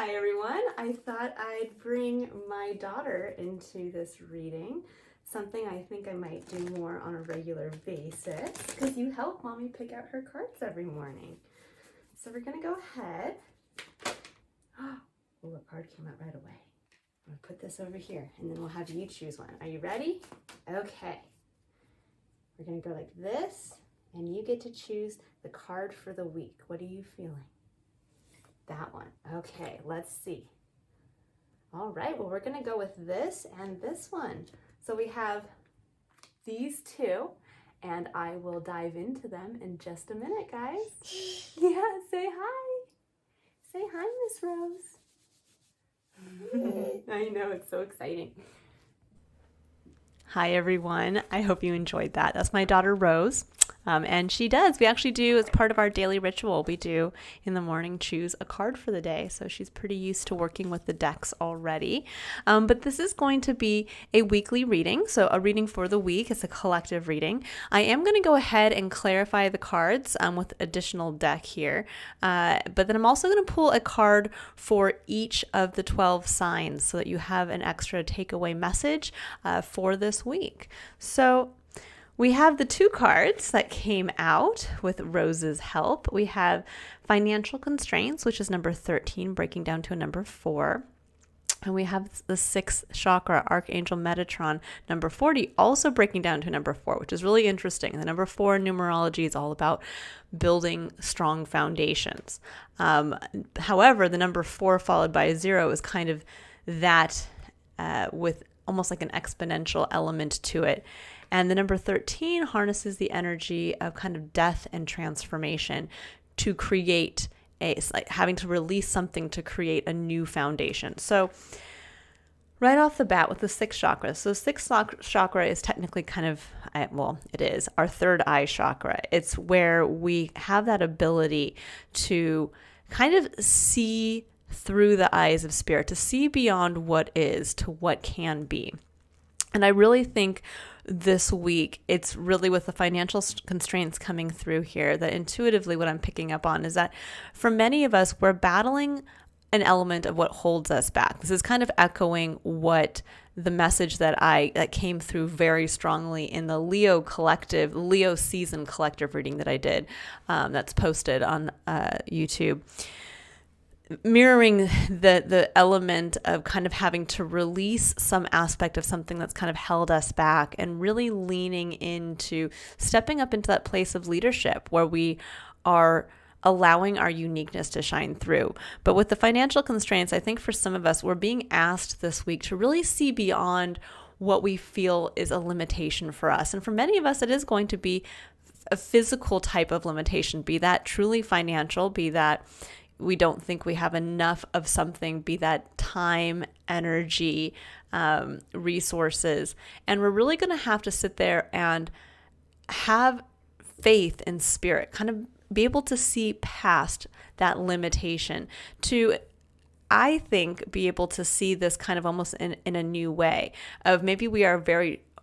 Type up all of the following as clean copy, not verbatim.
Hi everyone, I thought I'd bring my daughter into this reading, something I think I might do more on a regular basis because you help mommy pick out her cards every morning. So we're going to go ahead. Oh, a card came out right away. I'm going to put this over here and then we'll have you choose one. Are you ready? Okay. We're going to go like this and you get to choose the card for the week. What are you feeling? That one. Okay, let's see. All right, well, we're going to go with this and this one. So we have these two, and I will dive into them in just a minute, guys. Yeah, say hi. Say hi, Miss Rose. I know, it's so exciting. Hi, everyone. I hope you enjoyed that. That's my daughter, Rose. And we actually do, as part of our daily ritual, we do in the morning choose a card for the day. So she's pretty used to working with the decks already. But this is going to be a weekly reading. So a reading for the week. It's a collective reading. I am going to go ahead and clarify the cards with additional deck here. But then I'm also going to pull a card for each of the 12 signs so that you have an extra takeaway message for this week. So we have the two cards that came out with Rose's help. We have financial constraints, which is number 13, breaking down to a number 4. And we have the 6th chakra, Archangel Metatron, number 40, also breaking down to number 4, which is really interesting. The number 4 in numerology is all about building strong foundations. However, the number 4 followed by a 0 is kind of that with almost like an exponential element to it. And the number 13 harnesses the energy of kind of death and transformation to create it's like having to release something to create a new foundation. So right off the bat with the 6th chakra. So 6th chakra is technically kind of, it is our third eye chakra. It's where we have that ability to kind of see through the eyes of spirit, to see beyond what is to what can be. And I really think this week, it's really with the financial constraints coming through here that intuitively what I'm picking up on is that for many of us, we're battling an element of what holds us back. This is kind of echoing what the message that came through very strongly in the Leo season collective reading that I did that's posted on YouTube. Mirroring the element of kind of having to release some aspect of something that's kind of held us back and really leaning into stepping up into that place of leadership where we are allowing our uniqueness to shine through. But with the financial constraints, I think for some of us, we're being asked this week to really see beyond what we feel is a limitation for us. And for many of us, it is going to be a physical type of limitation, be that truly financial, be that we don't think we have enough of something, be that time, energy, resources. And we're really going to have to sit there and have faith in spirit, kind of be able to see past that limitation to, I think, be able to see this kind of almost in a new way of maybe we are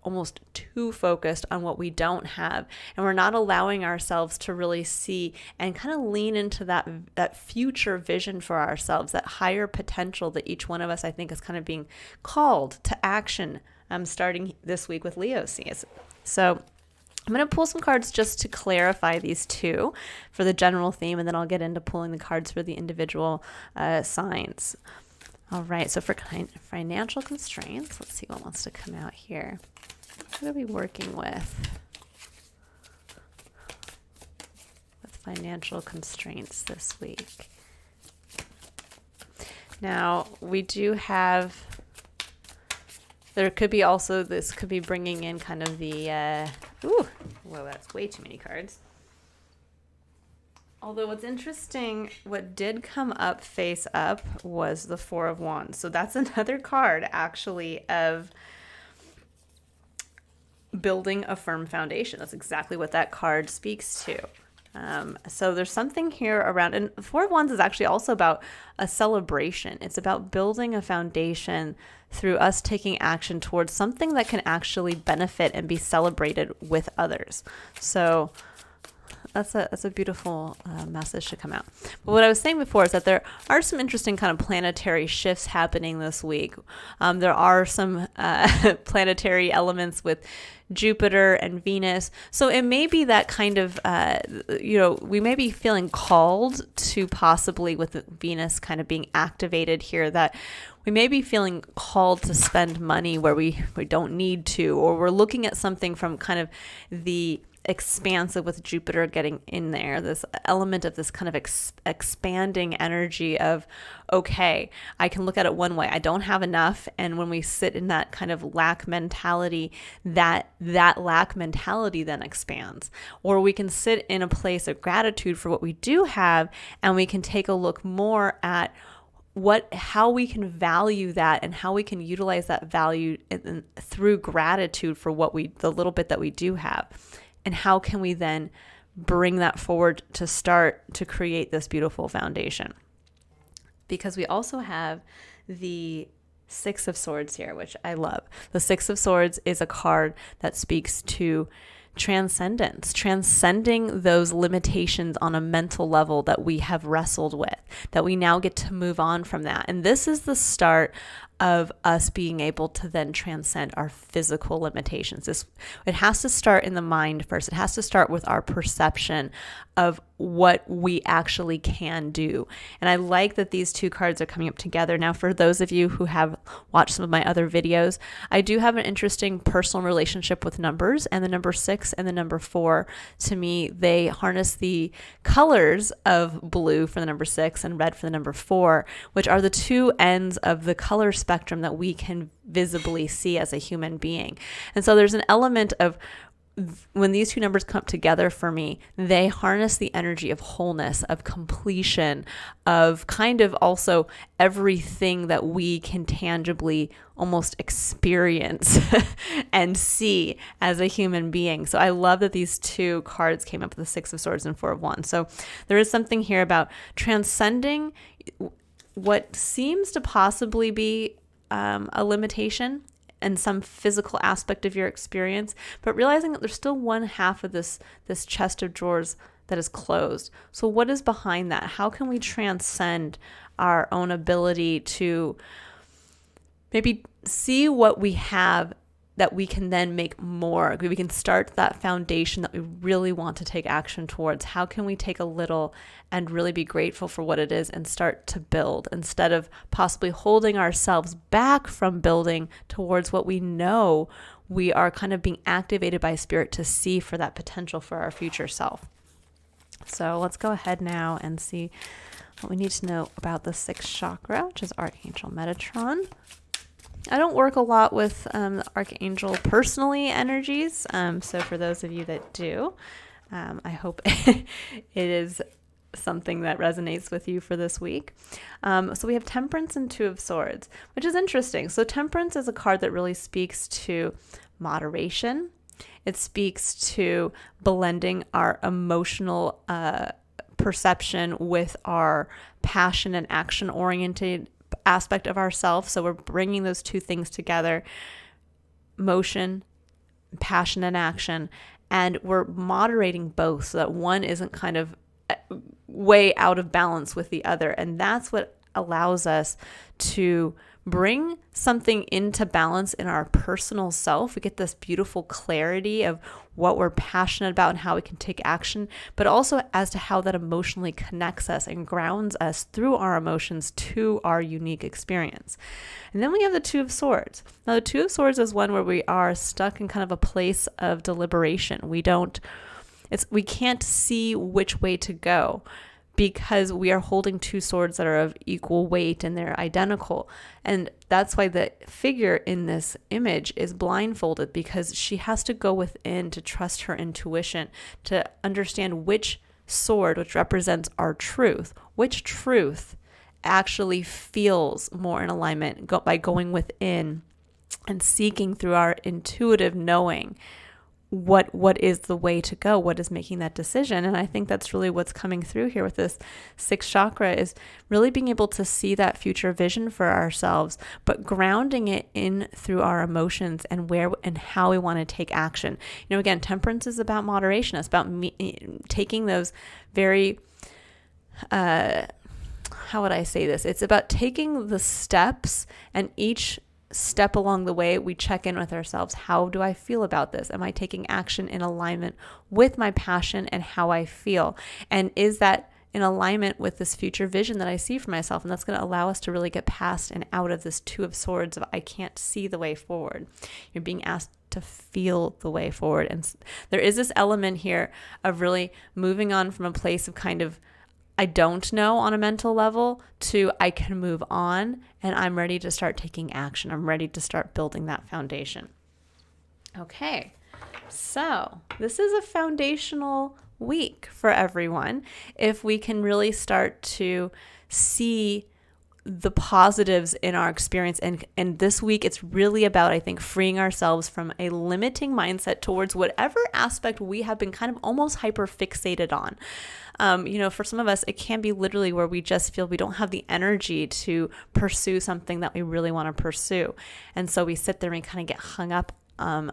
almost too focused on what we don't have, and we're not allowing ourselves to really see and kind of lean into that future vision for ourselves, that higher potential that each one of us, I think, is kind of being called to action starting this week with Leo season. So I'm going to pull some cards just to clarify these two for the general theme, and then I'll get into pulling the cards for the individual signs. All right, so for financial constraints, let's see what wants to come out here. What are we working with financial constraints this week? Now, we do have, there could be also, this could be bringing in kind of the, whoa, that's way too many cards. Although what's interesting, what did come up face up was the 4 of Wands. So that's another card actually of building a firm foundation. That's exactly what that card speaks to. So there's something here around, and 4 of Wands is actually also about a celebration. It's about building a foundation through us taking action towards something that can actually benefit and be celebrated with others. So that's a beautiful message to come out. But what I was saying before is that there are some interesting kind of planetary shifts happening this week. There are some planetary elements with Jupiter and Venus. So it may be that kind of, we may be feeling called to, possibly with Venus kind of being activated here, that we may be feeling called to spend money where we don't need to, or we're looking at something from kind of the expansive with Jupiter getting in there, this element of this kind of expanding energy of, okay, I can look at it one way. I don't have enough. And when we sit in that kind of lack mentality, that lack mentality then expands. Or we can sit in a place of gratitude for what we do have, and we can take a look more at how we can value that and how we can utilize that value through gratitude for the little bit that we do have. And how can we then bring that forward to start to create this beautiful foundation? Because we also have the Six of Swords here, which I love. The Six of Swords is a card that speaks to transcendence, transcending those limitations on a mental level that we have wrestled with, that we now get to move on from that. And this is the start of us being able to then transcend our physical limitations. It has to start in the mind first. It has to start with our perception of what we actually can do. And I like that these two cards are coming up together. Now, for those of you who have watched some of my other videos, I do have an interesting personal relationship with numbers, and the number 6 and the number 4, to me, they harness the colors of blue for the number 6 and red for the number 4, which are the two ends of the color spectrum that we can visibly see as a human being. And so there's an element of, when these two numbers come together for me, they harness the energy of wholeness, of completion, of kind of also everything that we can tangibly almost experience and see as a human being. So I love that these two cards came up with the Six of Swords and Four of Wands. So there is something here about transcending what seems to possibly be a limitation and some physical aspect of your experience, but realizing that there's still one half of this chest of drawers that is closed. So what is behind that? How can we transcend our own ability to maybe see what we have that we can then make more? We can start that foundation that we really want to take action towards. How can we take a little and really be grateful for what it is and start to build, instead of possibly holding ourselves back from building towards what we know we are kind of being activated by Spirit to see for that potential for our future self. So let's go ahead now and see what we need to know about the 6th chakra, which is Archangel Metatron. I don't work a lot with the Archangel personally energies, so for those of you that do, I hope it is something that resonates with you for this week. So we have Temperance and Two of Swords, which is interesting. So Temperance is a card that really speaks to moderation. It speaks to blending our emotional perception with our passion and action-oriented aspect of ourselves. So we're bringing those two things together, motion, passion, and action, and we're moderating both so that one isn't kind of way out of balance with the other. And that's what allows us to bring something into balance in our personal self. We get this beautiful clarity of what we're passionate about and how we can take action, but also as to how that emotionally connects us and grounds us through our emotions to our unique experience. And then we have the Two of Swords. Now, the Two of Swords is one where we are stuck in kind of a place of deliberation. We can't see which way to go, because we are holding two swords that are of equal weight and they're identical. And that's why the figure in this image is blindfolded, because she has to go within to trust her intuition, to understand which sword, which represents our truth, which truth actually feels more in alignment by going within and seeking through our intuitive knowing what is the way to go? What is making that decision? And I think that's really what's coming through here with this sixth chakra, is really being able to see that future vision for ourselves, but grounding it in through our emotions and where and how we want to take action. Again, temperance is about moderation. It's about taking those very, how would I say this? It's about taking the steps, and each step along the way, we check in with ourselves. How do I feel about this? Am I taking action in alignment with my passion and how I feel? And is that in alignment with this future vision that I see for myself? And that's going to allow us to really get past and out of this Two of Swords of I can't see the way forward. You're being asked to feel the way forward. And there is this element here of really moving on from a place of kind of I don't know on a mental level to I can move on and I'm ready to start taking action. I'm ready to start building that foundation. Okay, so this is a foundational week for everyone. If we can really start to see the positives in our experience. And this week, it's really about, I think, freeing ourselves from a limiting mindset towards whatever aspect we have been kind of almost hyper fixated on. For some of us, it can be literally where we just feel we don't have the energy to pursue something that we really want to pursue. And so we sit there and kind of get hung up on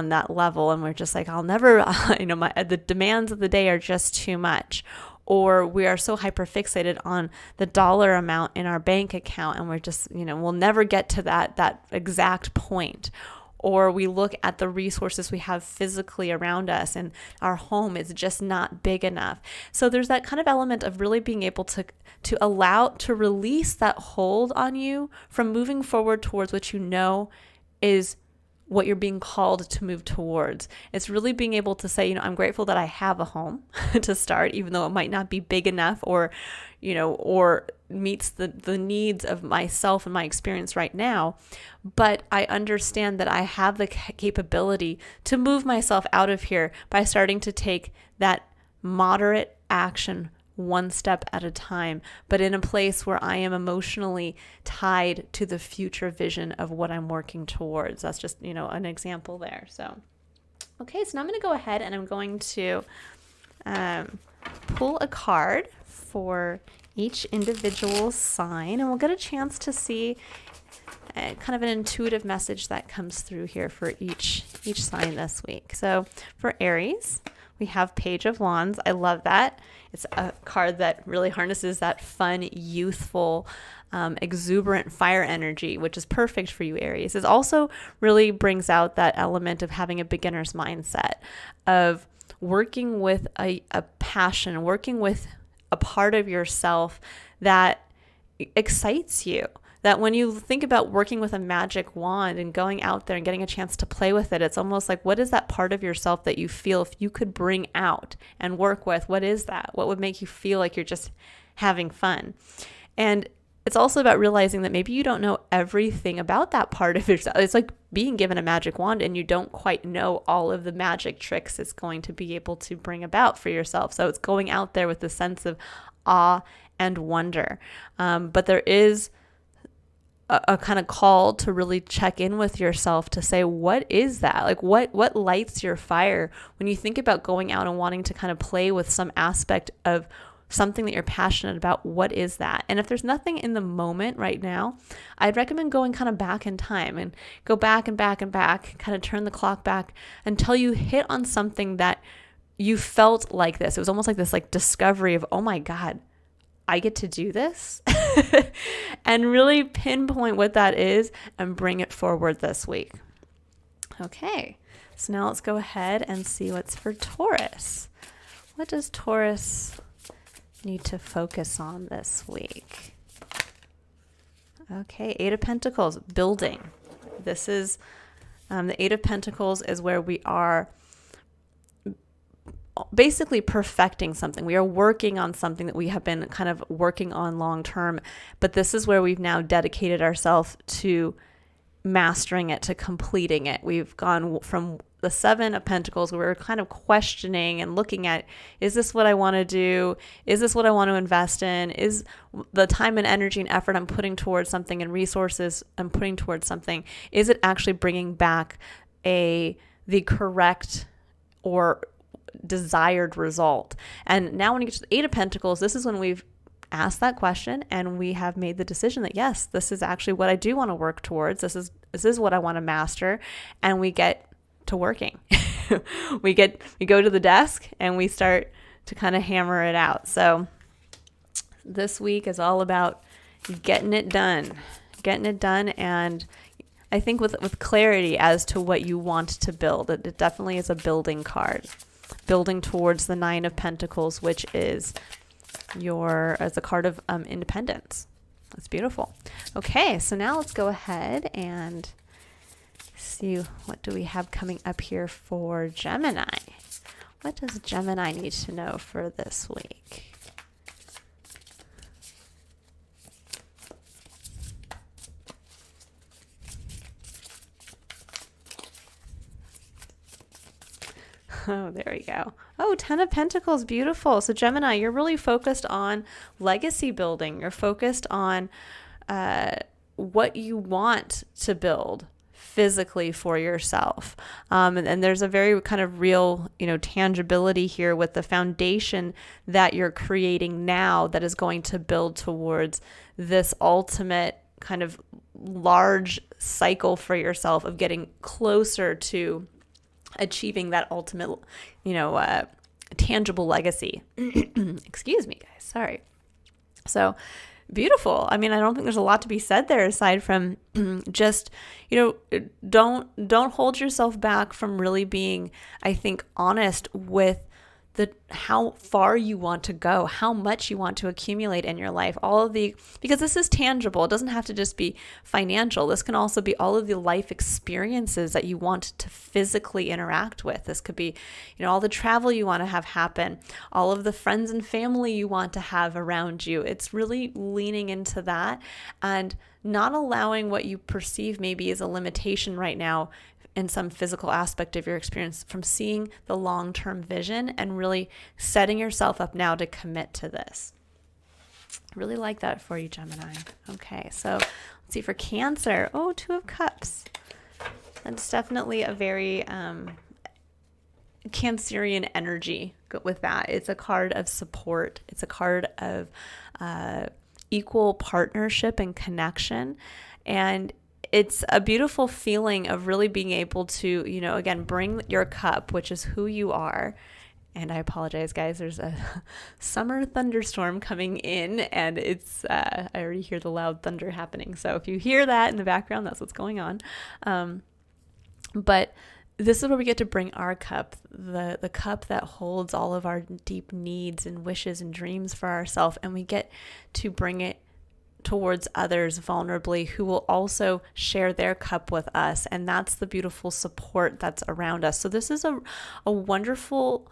that level. And we're just like, I'll never, the demands of the day are just too much. Or we are so hyper fixated on the dollar amount in our bank account, and we're just, we'll never get to that exact point. Or we look at the resources we have physically around us, and our home is just not big enough. So there's that kind of element of really being able to allow, to release that hold on you from moving forward towards what is what you're being called to move towards. It's really being able to say, I'm grateful that I have a home to start, even though it might not be big enough or meets the needs of myself and my experience right now. But I understand that I have the capability to move myself out of here by starting to take that moderate action one step at a time, but in a place where I am emotionally tied to the future vision of what I'm working towards. That's just, an example there. So, okay, so now I'm going to go ahead and I'm going to pull a card for each individual sign, and we'll get a chance to see kind of an intuitive message that comes through here for each sign this week. So for Aries, we have Page of Wands. I love that. It's a card that really harnesses that fun, youthful, exuberant fire energy, which is perfect for you, Aries. It also really brings out that element of having a beginner's mindset, of working with a passion, working with a part of yourself that excites you. That when you think about working with a magic wand and going out there and getting a chance to play with it, it's almost like, what is that part of yourself that you feel if you could bring out and work with? What is that? What would make you feel like you're just having fun? And it's also about realizing that maybe you don't know everything about that part of yourself. It's like being given a magic wand and you don't quite know all of the magic tricks it's going to be able to bring about for yourself. So it's going out there with a sense of awe and wonder. But there is a kind of call to really check in with yourself to say, what is that? Like what lights your fire when you think about going out and wanting to kind of play with some aspect of something that you're passionate about? What is that? And if there's nothing in the moment right now, I'd recommend going kind of back in time and go back and back and back, kind of turn the clock back until you hit on something that you felt like this. It was almost like this discovery of, oh my God, I get to do this. And really pinpoint what that is and bring it forward this week. Okay, so now let's go ahead and see what's for Taurus. What does Taurus need to focus on this week? Okay, Eight of Pentacles, building. This is the Eight of Pentacles is where we are basically perfecting something. We are working on something that we have been kind of working on long term, but this is where we've now dedicated ourselves to mastering it, to completing it. We've gone from the Seven of Pentacles, where we're kind of questioning and looking at, is this what I want to do? Is this what I want to invest in? Is the time and energy and effort I'm putting towards something and resources I'm putting towards something, is it actually bringing back the correct or desired result. And now when you get to the Eight of Pentacles, this is when we've asked that question and we have made the decision that yes, this is actually what I do want to work towards. This is what I want to master. And we get to working. we go to the desk and we start to kind of hammer it out. So this week is all about getting it done. And I think with clarity as to what you want to build. It definitely is a building card. Building towards the Nine of Pentacles, which is as a card of independence. That's beautiful. Okay, so now let's go ahead and see what do we have coming up here for Gemini. What does Gemini need to know for this week? Oh, there we go. Oh, 10 of Pentacles. Beautiful. So Gemini, you're really focused on legacy building. You're focused on what you want to build physically for yourself. And there's a very kind of real, tangibility here with the foundation that you're creating now that is going to build towards this ultimate kind of large cycle for yourself of getting closer to achieving that ultimate, tangible legacy. Excuse me, guys. Sorry. So beautiful. I mean, I don't think there's a lot to be said there aside from just, don't hold yourself back from really being, I think, honest with how far you want to go, how much you want to accumulate in your life, because this is tangible. It doesn't have to just be financial. This can also be all of the life experiences that you want to physically interact with. This could be, all the travel you want to have happen, all of the friends and family you want to have around you. It's really leaning into that and not allowing what you perceive maybe as a limitation right now in some physical aspect of your experience from seeing the long-term vision and really setting yourself up now to commit to this. Really like that for you, Gemini. Okay, so let's see for Cancer. Oh, Two of Cups. That's definitely a very Cancerian energy with that. It's a card of support. It's a card of equal partnership and connection. And it's a beautiful feeling of really being able to, again, bring your cup, which is who you are. And I apologize, guys. There's a summer thunderstorm coming in, and I already hear the loud thunder happening. So if you hear that in the background, that's what's going on. But this is where we get to bring our cup, the cup that holds all of our deep needs and wishes and dreams for ourselves, and we get to bring it towards others vulnerably who will also share their cup with us. And that's the beautiful support that's around us. So this is a wonderful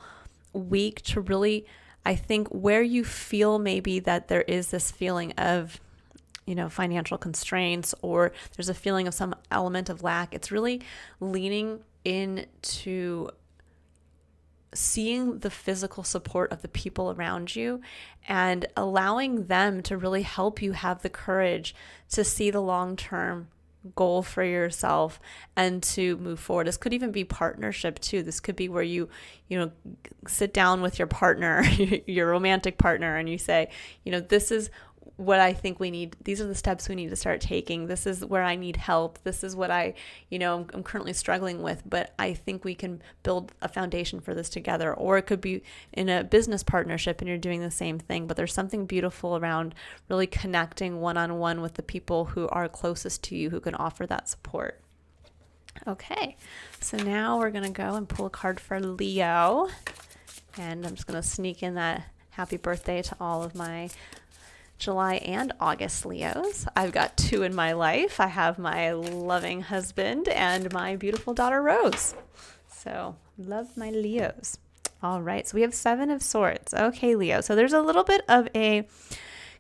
week to really, I think, where you feel maybe that there is this feeling of, financial constraints, or there's a feeling of some element of lack. It's really leaning into seeing the physical support of the people around you and allowing them to really help you have the courage to see the long-term goal for yourself and to move forward. This could even be partnership too. This could be where you sit down with your partner, your romantic partner, and you say, this is what I think we need. These are the steps we need to start taking. This is where I need help. This is what I'm currently struggling with, but I think we can build a foundation for this together. Or it could be in a business partnership and you're doing the same thing, but there's something beautiful around really connecting one-on-one with the people who are closest to you, who can offer that support. Okay, so now we're going to go and pull a card for Leo. And I'm just going to sneak in that happy birthday to all of my July and August Leos. I've got two in my life. I have my loving husband and my beautiful daughter Rose. So love my Leos. All right, so we have Seven of Swords. Okay, Leo. So there's a little bit of a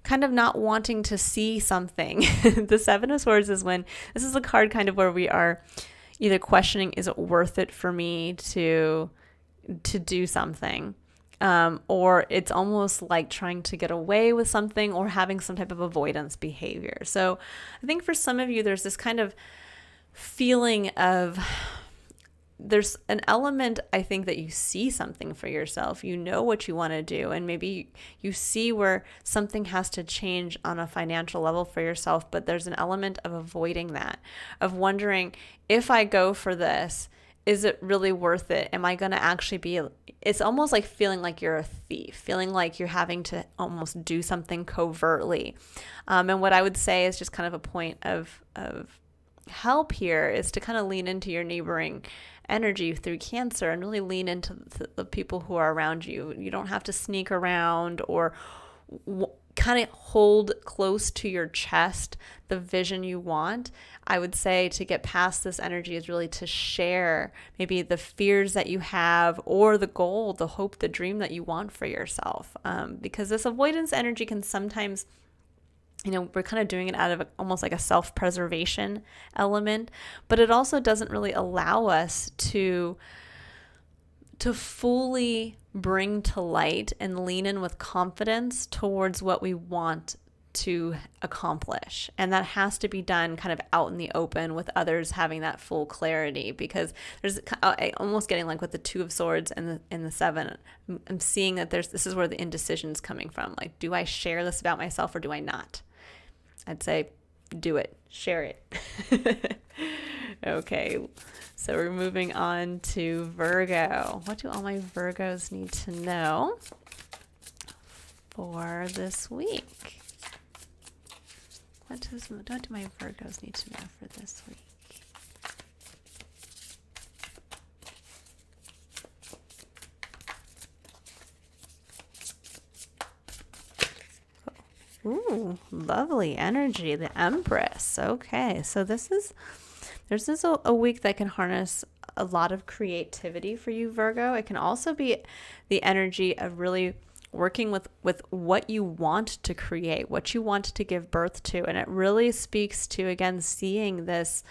kind of not wanting to see something. The Seven of Swords is when this is a card kind of where we are either questioning, is it worth it for me to do something? Or it's almost like trying to get away with something or having some type of avoidance behavior. So I think for some of you, there's this kind of feeling of, there's an element, I think, that you see something for yourself. You know what you want to do, and maybe you see where something has to change on a financial level for yourself, but there's an element of avoiding that, of wondering, if I go for this, is it really worth it? Am I going to actually be, it's almost like feeling like you're a thief, feeling like you're having to almost do something covertly. And what I would say is just kind of a point of help here is to kind of lean into your neighboring energy through Cancer and really lean into the people who are around you. You don't have to sneak around or kind of hold close to your chest the vision you want. I would say to get past this energy is really to share maybe the fears that you have or the goal, the hope, the dream that you want for yourself. Because this avoidance energy can sometimes, we're kind of doing it out of almost like a self-preservation element, but it also doesn't really allow us to fully bring to light and lean in with confidence towards what we want to accomplish. And that has to be done kind of out in the open with others having that full clarity, because there's almost getting like with the Two of Swords and the Seven, I'm seeing that this is where the indecision is coming from. Like, do I share this about myself or do I not? I'd say do it, share it. Okay, so we're moving on to Virgo. What do all my Virgos need to know for this week? What do my Virgos need to know for this week? Ooh, lovely energy, the Empress. Okay, so there's a week that can harness a lot of creativity for you, Virgo. It can also be the energy of really working with what you want to create, what you want to give birth to. And it really speaks to, again, seeing this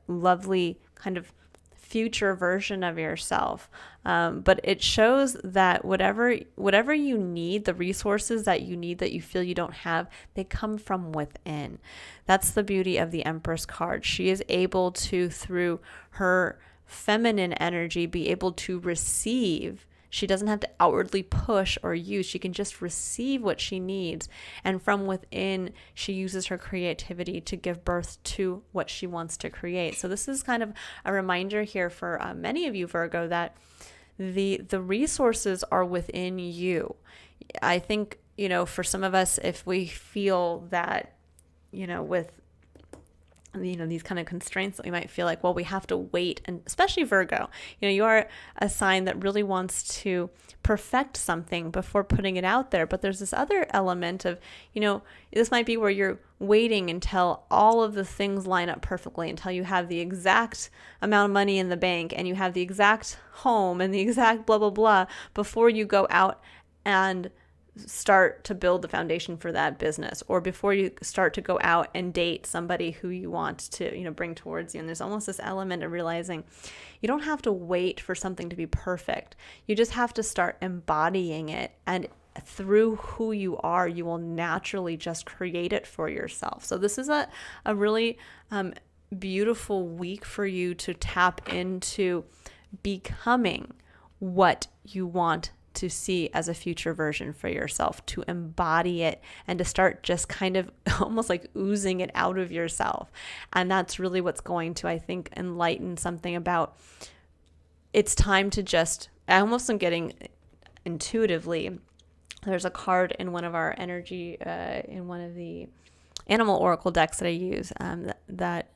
lovely kind of future version of yourself. But it shows that whatever you need, the resources that you need that you feel you don't have, they come from within. That's the beauty of the Empress card. She is able to, through her feminine energy, be able to receive. She doesn't have to outwardly push or use. She can just receive what she needs. And from within, she uses her creativity to give birth to what she wants to create. So this is kind of a reminder here for many of you, Virgo, that the resources are within you. I think, for some of us, if we feel that, with these kind of constraints, that we might feel like, well, we have to wait. And especially Virgo, you are a sign that really wants to perfect something before putting it out there. But there's this other element of, this might be where you're waiting until all of the things line up perfectly, until you have the exact amount of money in the bank and you have the exact home and the exact blah, blah, blah, before you go out and start to build the foundation for that business, or before you start to go out and date somebody who you want to, bring towards you. And there's almost this element of realizing you don't have to wait for something to be perfect. You just have to start embodying it. And through who you are, you will naturally just create it for yourself. So this is a really beautiful week for you to tap into becoming what you want to see as a future version for yourself, to embody it and to start just kind of almost like oozing it out of yourself. And that's really what's going to, I think, enlighten something about, it's time to just, I almost am getting intuitively, there's a card in one of our energy, in one of the animal oracle decks that I use, that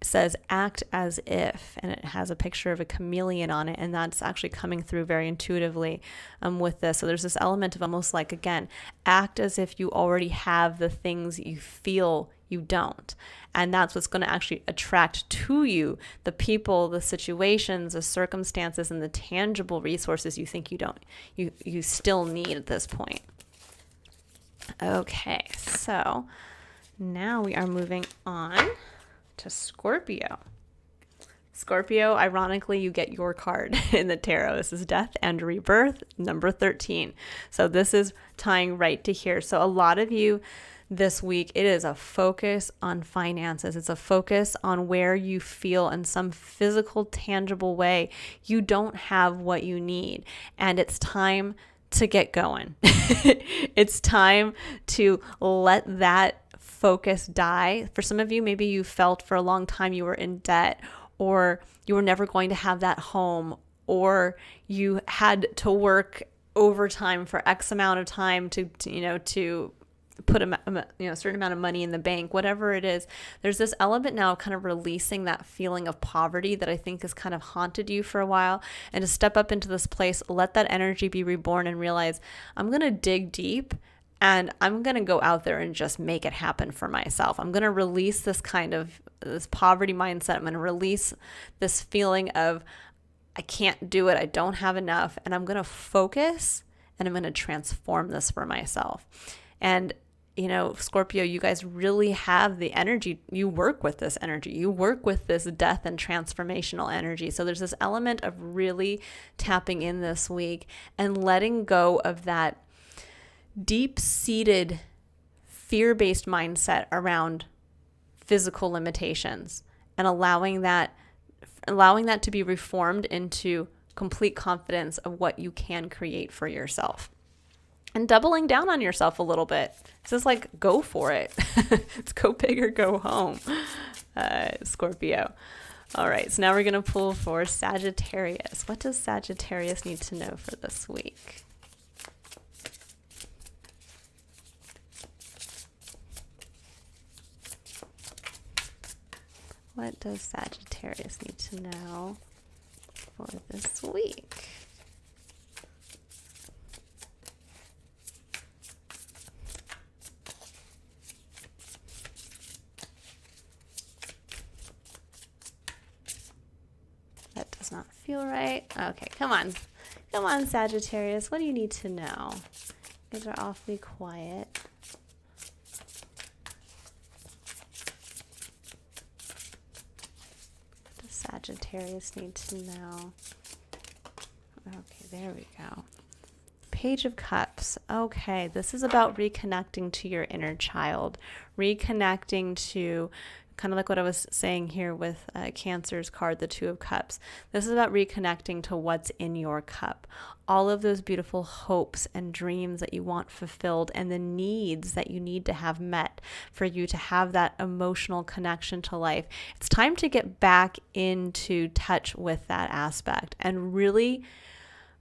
says act as if, and it has a picture of a chameleon on it, and that's actually coming through very intuitively with this. So there's this element of almost like, again, act as if you already have the things you feel you don't, and that's what's going to actually attract to you the people, the situations, the circumstances, and the tangible resources you think you don't, you still need at this point. Okay, so now we are moving on to Scorpio. Scorpio, ironically, you get your card in the tarot. This is Death and Rebirth, number 13. So this is tying right to here. So a lot of you, this week, it is a focus on finances. It's a focus on where you feel in some physical, tangible way you don't have what you need. And it's time to get going. It's time to let that focus die. For some of you, maybe you felt for a long time you were in debt, or you were never going to have that home, or you had to work overtime for X amount of time to put a certain amount of money in the bank, whatever it is. There's this element now of kind of releasing that feeling of poverty that I think has kind of haunted you for a while, and to step up into this place, let that energy be reborn and realize, I'm going to dig deep and I'm going to go out there and just make it happen for myself. I'm going to release this poverty mindset. I'm going to release this feeling of I can't do it, I don't have enough, and I'm going to focus and I'm going to transform this for myself. And Scorpio, you guys really have the energy. You work with this energy. You work with this death and transformational energy. So there's this element of really tapping in this week and letting go of that deep-seated fear-based mindset around physical limitations, and allowing that to be reformed into complete confidence of what you can create for yourself. And doubling down on yourself a little bit. It's just like, go for it. It's go big or go home, Scorpio. All right, so now we're going to pull for Sagittarius. What does Sagittarius need to know for this week? What does Sagittarius need to know for this week? That does not feel right. Okay, come on. Come on, Sagittarius. What do you need to know? You guys are awfully quiet. Sagittarius need to know. Okay, there we go. Page of Cups. Okay, this is about reconnecting to your inner child, reconnecting to kind of like what I was saying here with Cancer's card, the Two of Cups. This is about reconnecting to what's in your cup. All of those beautiful hopes and dreams that you want fulfilled, and the needs that you need to have met for you to have that emotional connection to life. It's time to get back into touch with that aspect and really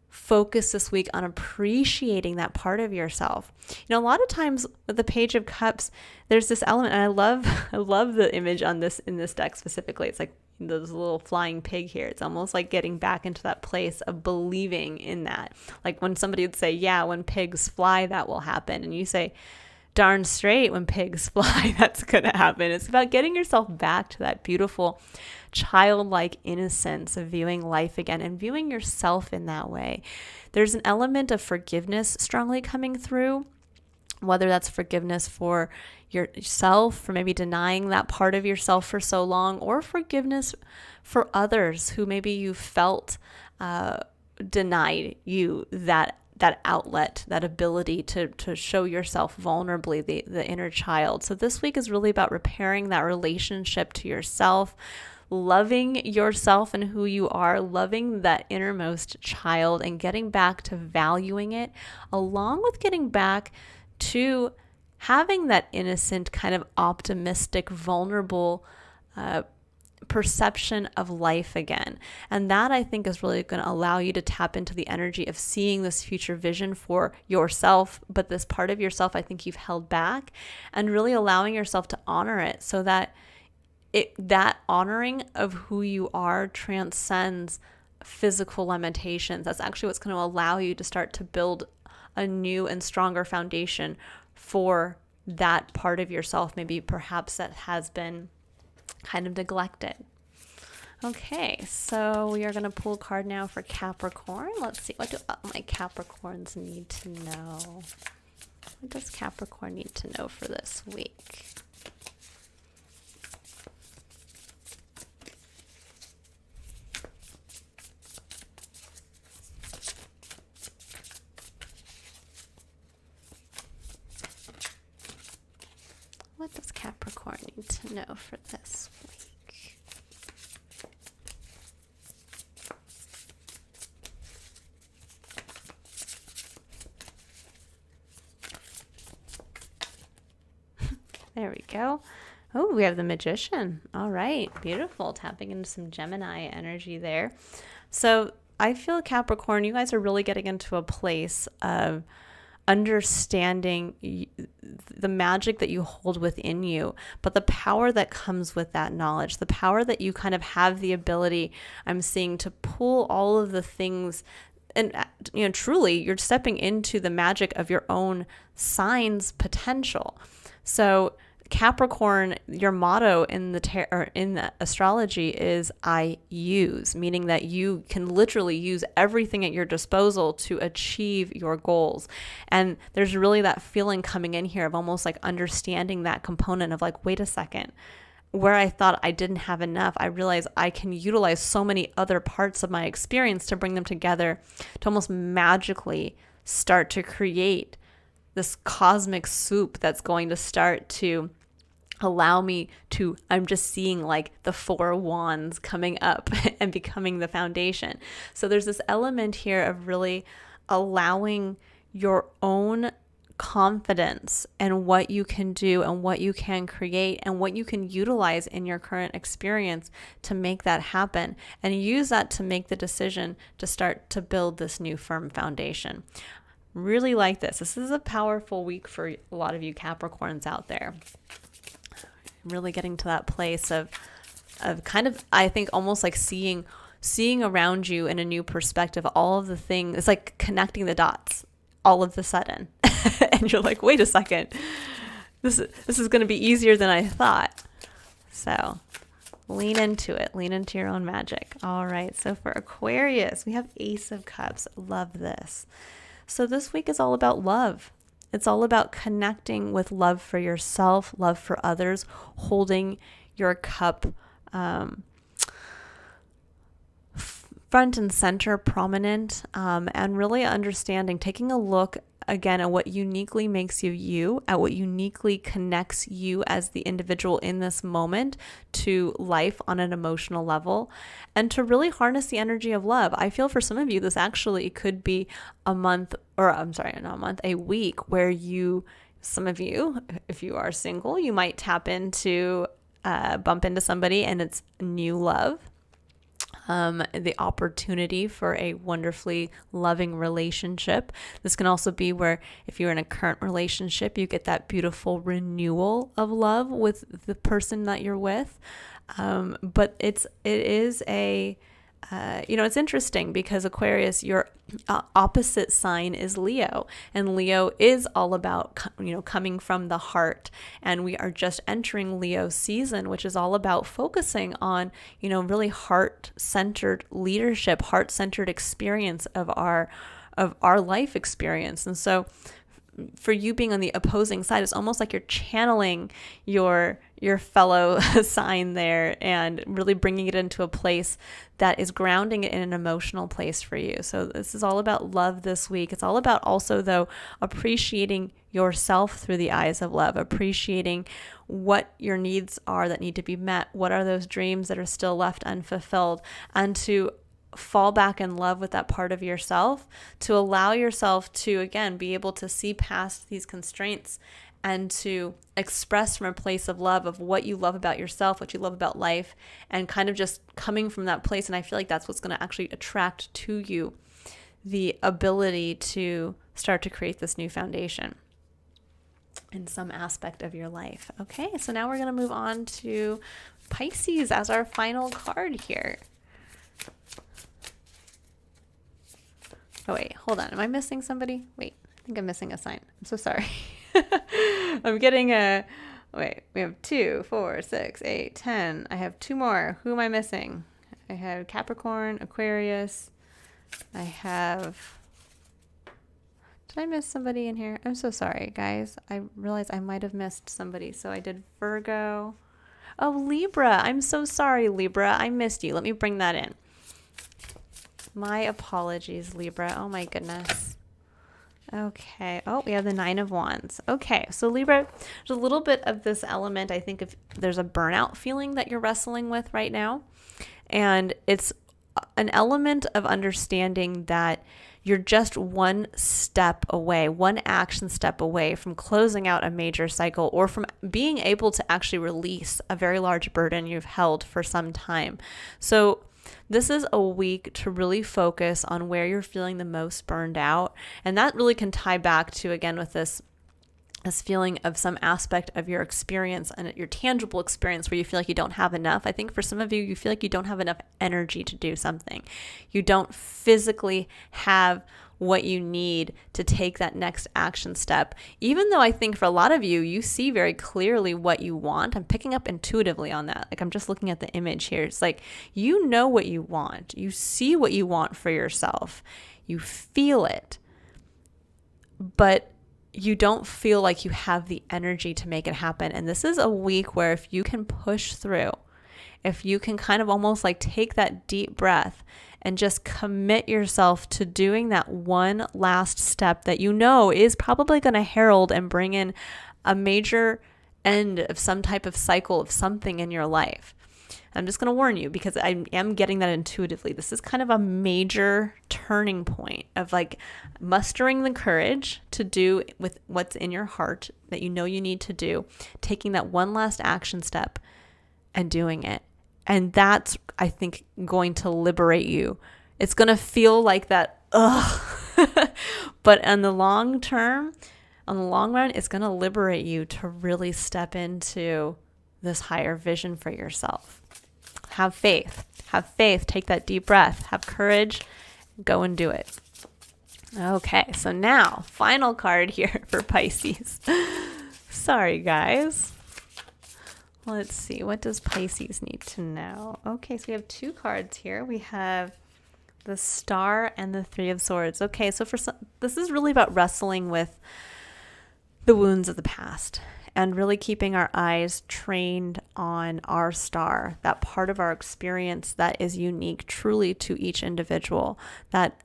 focus this week on appreciating that part of yourself. A lot of times with the Page of Cups, there's this element, and I love the image on this in this deck specifically. It's like this little flying pig here. It's almost like getting back into that place of believing in that. Like when somebody would say, yeah, when pigs fly, that will happen. And you say, darn straight, when pigs fly, that's going to happen. It's about getting yourself back to that beautiful childlike innocence of viewing life again and viewing yourself in that way. There's an element of forgiveness strongly coming through, whether that's forgiveness for yourself, for maybe denying that part of yourself for so long, or forgiveness for others who maybe you felt denied you that outlet, that ability to show yourself vulnerably, the inner child. So this week is really about repairing that relationship to yourself, loving yourself and who you are, loving that innermost child, and getting back to valuing it, along with getting back to having that innocent, kind of optimistic, vulnerable perception of life again. And that, I think, is really going to allow you to tap into the energy of seeing this future vision for yourself, but this part of yourself I think you've held back, and really allowing yourself to honor it, so that that honoring of who you are transcends physical limitations. That's actually what's going to allow you to start to build a new and stronger foundation for that part of yourself, maybe perhaps that has been kind of neglected. Okay, so we are going to pull a card now for Capricorn. Let's see, what do my Capricorns need to know? What does Capricorn need to know for this week? know for this week? There we go. Oh, we have the Magician. All right. Beautiful. Tapping into some Gemini energy there. So I feel, Capricorn, you guys are really getting into a place of understanding the magic that you hold within you, but the power that comes with that knowledge, the power that you kind of have the ability, I'm seeing, to pull all of the things. And, you know, truly, you're stepping into the magic of your own sign's potential. So Capricorn, your motto in the astrology is I use, meaning that you can literally use everything at your disposal to achieve your goals. And there's really that feeling coming in here of almost like understanding that component of like, wait a second, where I thought I didn't have enough, I realize I can utilize so many other parts of my experience to bring them together to almost magically start to create this cosmic soup that's going to start to allow me to, I'm just seeing like the 4 wands coming up and becoming the foundation. So there's this element here of really allowing your own confidence and what you can do and what you can create and what you can utilize in your current experience to make that happen, and use that to make the decision to start to build this new firm foundation. Really like this. This is a powerful week for a lot of you Capricorns out there. Really getting to that place of kind of, I think, almost like seeing around you in a new perspective, all of the things. It's like connecting the dots all of a sudden. And you're like, wait a second, this is going to be easier than I thought. So lean into it. Lean into your own magic. All right. So for Aquarius, we have Ace of Cups. Love this. So this week is all about love. It's all about connecting with love for yourself, love for others, holding your cup front and center, prominent, and really understanding, taking a look again at what uniquely makes you you, at what uniquely connects you as the individual in this moment to life on an emotional level, and to really harness the energy of love. I feel for some of you, this actually could be a month, or I'm sorry, not a month, a week where you, some of you, if you are single, you might tap into, bump into somebody and it's new love. The opportunity for a wonderfully loving relationship. This can also be where if you're in a current relationship, you get that beautiful renewal of love with the person that you're with. But it is a, it's interesting because Aquarius, your opposite sign is Leo, and Leo is all about, coming from the heart. And we are just entering Leo season, which is all about focusing on, really heart-centered leadership, heart-centered experience of our life experience. And so for you being on the opposing side, it's almost like you're channeling your fellow sign there and really bringing it into a place that is grounding it in an emotional place for you. So this is all about love this week. It's all about also, though, appreciating yourself through the eyes of love, appreciating what your needs are that need to be met, what are those dreams that are still left unfulfilled, and to fall back in love with that part of yourself, to allow yourself to, again, be able to see past these constraints and to express from a place of love of what you love about yourself, what you love about life, and kind of just coming from that place. And I feel like that's what's going to actually attract to you the ability to start to create this new foundation in some aspect of your life. Okay, so now we're going to move on to Pisces as our final card here. Oh, wait, hold on. Am I missing somebody? Wait, I think I'm missing a sign. I'm so sorry. I'm getting wait, we have 2, 4, 6, 8, 10. I have 2 more. Who am I missing? I have Capricorn, Aquarius. I have, did I miss somebody in here? I'm so sorry, guys. I realized I might have missed somebody. So I did Virgo. Oh, Libra. I'm so sorry, Libra. I missed you. Let me bring that in. My apologies, Libra. Oh my goodness. Okay. Oh, we have the 9 of Wands. Okay. So Libra, there's a little bit of this element. I think if there's a burnout feeling that you're wrestling with right now, and it's an element of understanding that you're just one step away, one action step away from closing out a major cycle, or from being able to actually release a very large burden you've held for some time. So this is a week to really focus on where you're feeling the most burned out. And that really can tie back to, again, with this feeling of some aspect of your experience and your tangible experience where you feel like you don't have enough. I think for some of you, you feel like you don't have enough energy to do something. You don't physically have what you need to take that next action step. Even though I think for a lot of you, you see very clearly what you want. I'm picking up intuitively on that. Like, I'm just looking at the image here. It's like, you know what you want. You see what you want for yourself. You feel it. But you don't feel like you have the energy to make it happen. And this is a week where if you can push through, if you can kind of almost like take that deep breath and just commit yourself to doing that one last step that you know is probably going to herald and bring in a major end of some type of cycle of something in your life. I'm just going to warn you, because I am getting that intuitively. This is kind of a major turning point of like mustering the courage to do with what's in your heart that you know you need to do, taking that one last action step and doing it. And that's, I think, going to liberate you. It's going to feel like that, but on the long term, on the long run, it's going to liberate you to really step into this higher vision for yourself. Have faith. Have faith. Take that deep breath. Have courage. Go and do it. Okay, so now, final card here for Pisces. Sorry, guys. Let's see. What does Pisces need to know? Okay, so we have 2 cards here. We have the Star and the 3 of Swords. Okay, so this is really about wrestling with the wounds of the past and really keeping our eyes trained on our star, that part of our experience that is unique truly to each individual, that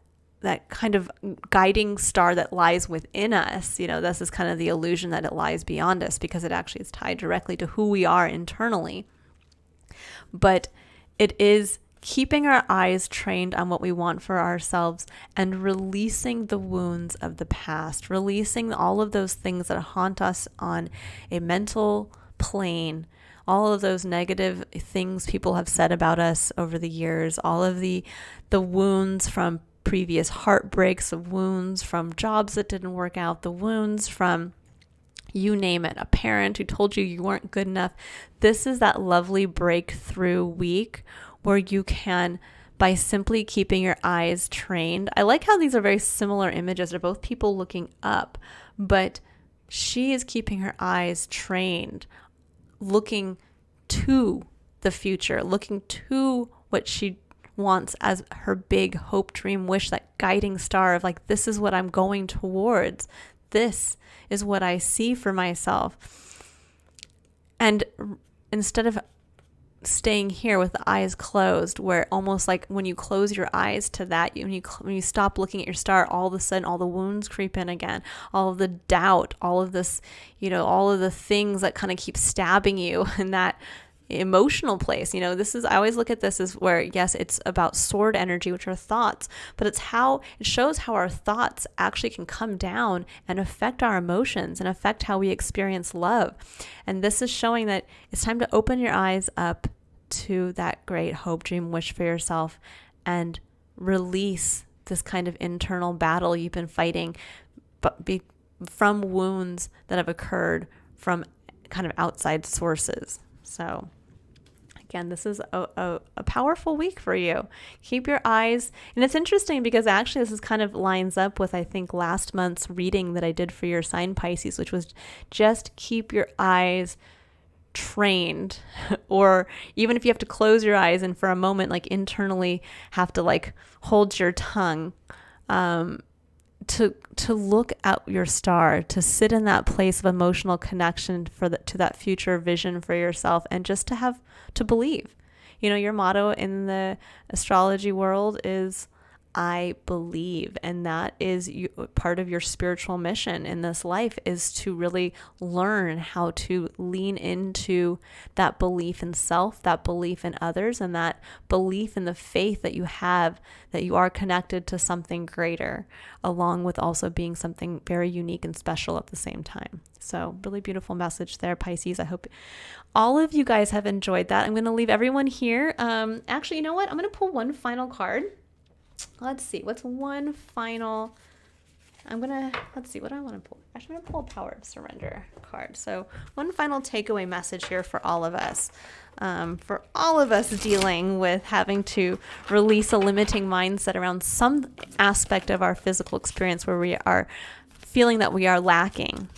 kind of guiding star that lies within us. You know, this is kind of the illusion that it lies beyond us, because it actually is tied directly to who we are internally. But it is keeping our eyes trained on what we want for ourselves and releasing the wounds of the past, releasing all of those things that haunt us on a mental plane, all of those negative things people have said about us over the years, all of the wounds from previous heartbreaks, the wounds from jobs that didn't work out, the wounds from, you name it, a parent who told you weren't good enough. This is that lovely breakthrough week where you can, by simply keeping your eyes trained. I like how these are very similar images. They're both people looking up, but she is keeping her eyes trained, looking to the future, looking to what she wants as her big hope, dream, wish, that guiding star of like, this is what I'm going towards. This is what I see for myself. And instead of staying here with the eyes closed, where almost like when you close your eyes to that, when you stop looking at your star, all of a sudden all the wounds creep in again, all of the doubt, all of this, all of the things that kind of keep stabbing you in that emotional place. I always look at this as where, yes, it's about sword energy, which are thoughts, but it shows how our thoughts actually can come down and affect our emotions and affect how we experience love. And this is showing that it's time to open your eyes up to that great hope, dream, wish for yourself and release this kind of internal battle you've been fighting, but from wounds that have occurred from kind of outside sources. So again, this is a powerful week for you. Keep your eyes, and it's interesting because actually this is kind of lines up with, I think, last month's reading that I did for your sign Pisces, which was just keep your eyes trained, or even if you have to close your eyes and for a moment, like internally have to like hold your tongue, to look at your star, to sit in that place of emotional connection to that future vision for yourself, and just to believe. Your motto in the astrology world is I believe. And that is part of your spiritual mission in this life, is to really learn how to lean into that belief in self, that belief in others, and that belief in the faith that you have, that you are connected to something greater, along with also being something very unique and special at the same time. So really beautiful message there, Pisces. I hope all of you guys have enjoyed that. I'm going to leave everyone here. Actually, you know what? I'm going to pull one final card. Let's see. What's one final? Let's see. What do I want to pull? Actually, I'm going to pull a Power of Surrender card. So one final takeaway message here for all of us. For all of us dealing with having to release a limiting mindset around some aspect of our physical experience where we are feeling that we are lacking,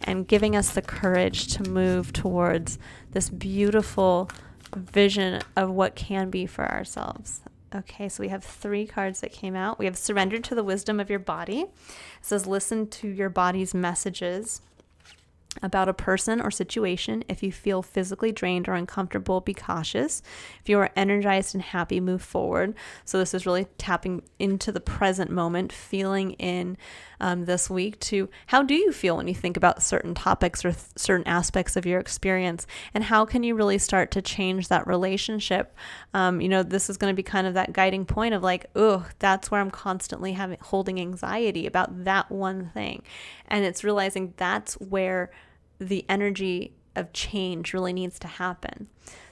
and giving us the courage to move towards this beautiful vision of what can be for ourselves. Okay, so we have 3 cards that came out. We have Surrender to the Wisdom of Your Body. It says, listen to your body's messages about a person or situation. If you feel physically drained or uncomfortable, be cautious. If you are energized and happy, move forward. So this is really tapping into the present moment, feeling in this week to how do you feel when you think about certain topics or certain aspects of your experience, and how can you really start to change that relationship. This is going to be kind of that guiding point of like, that's where I'm constantly holding anxiety about that one thing. And it's realizing that's where the energy of change really needs to happen.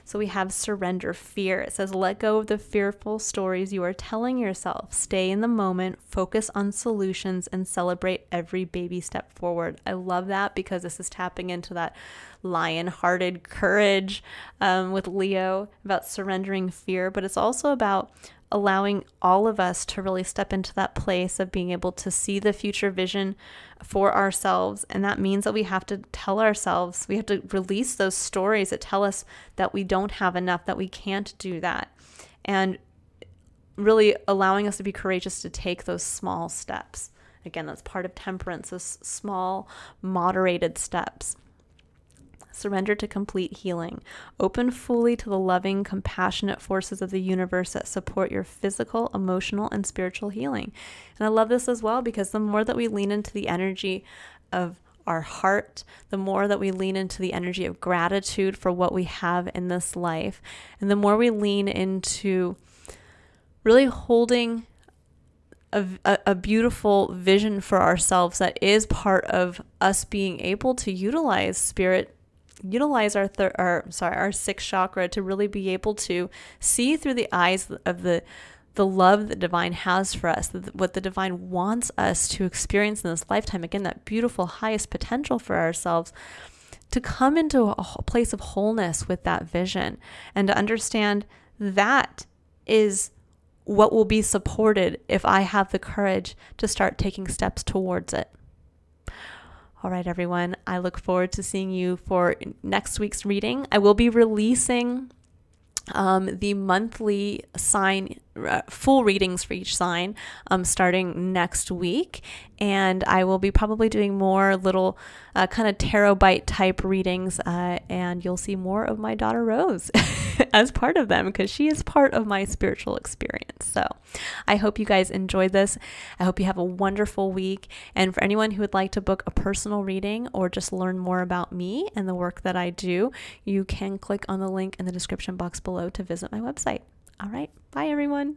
So we have surrender, fear. It says, let go of the fearful stories you are telling yourself. Stay in the moment, focus on solutions, and celebrate every baby step forward. I love that because this is tapping into that lion-hearted courage with Leo about surrendering fear, but it's also about allowing all of us to really step into that place of being able to see the future vision for ourselves. And that means that we have to tell ourselves, we have to release those stories that tell us that we don't have enough, that we can't do that. And really allowing us to be courageous to take those small steps. Again, that's part of temperance, those small, moderated steps. Surrender to complete healing. Open fully to the loving, compassionate forces of the universe that support your physical, emotional, and spiritual healing. And I love this as well because the more that we lean into the energy of our heart, the more that we lean into the energy of gratitude for what we have in this life, and the more we lean into really holding a beautiful vision for ourselves that is part of us being able to utilize our sixth chakra to really be able to see through the eyes of the love that divine has for us, what the divine wants us to experience in this lifetime. Again, that beautiful highest potential for ourselves, to come into a place of wholeness with that vision, and to understand that is what will be supported if I have the courage to start taking steps towards it. All right, everyone. I look forward to seeing you for next week's reading. I will be releasing the monthly sign, full readings for each sign starting next week. And I will be probably doing more little kind of tarot bite type readings. And you'll see more of my daughter Rose as part of them because she is part of my spiritual experience. So I hope you guys enjoyed this. I hope you have a wonderful week. And for anyone who would like to book a personal reading or just learn more about me and the work that I do, you can click on the link in the description box below to visit my website. All right. Bye, everyone.